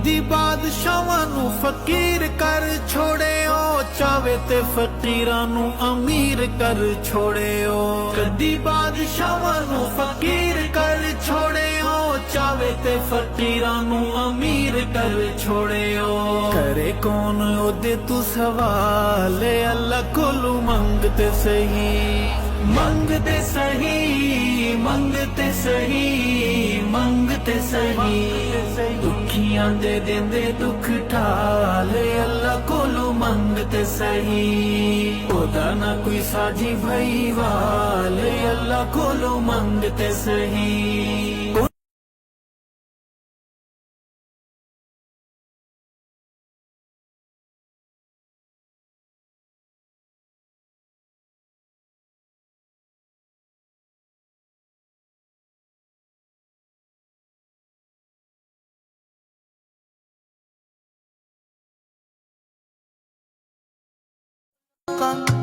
कदी बादशाहां नू फकीर कर छोड़े ओ, चावे ते फकीरां नू अमीर कर छोड़े ओ। कदी बादशाहां नू फकीर कर छोड़े ओ, चावे ते फकीरां नू अमीर कर छोड़े ओ। करे कौन ओदे तू सवाल, अल्लाह कोलू मंगते सही, मंगते सही, मंगते सही, मंगते सही। दुखियां दे देंदे दुख ठाले, अल्लाह कोलू मंगते सही। ओदा ना कोई साजी भाई वाले, अल्लाह कोलू मंगते सही। Con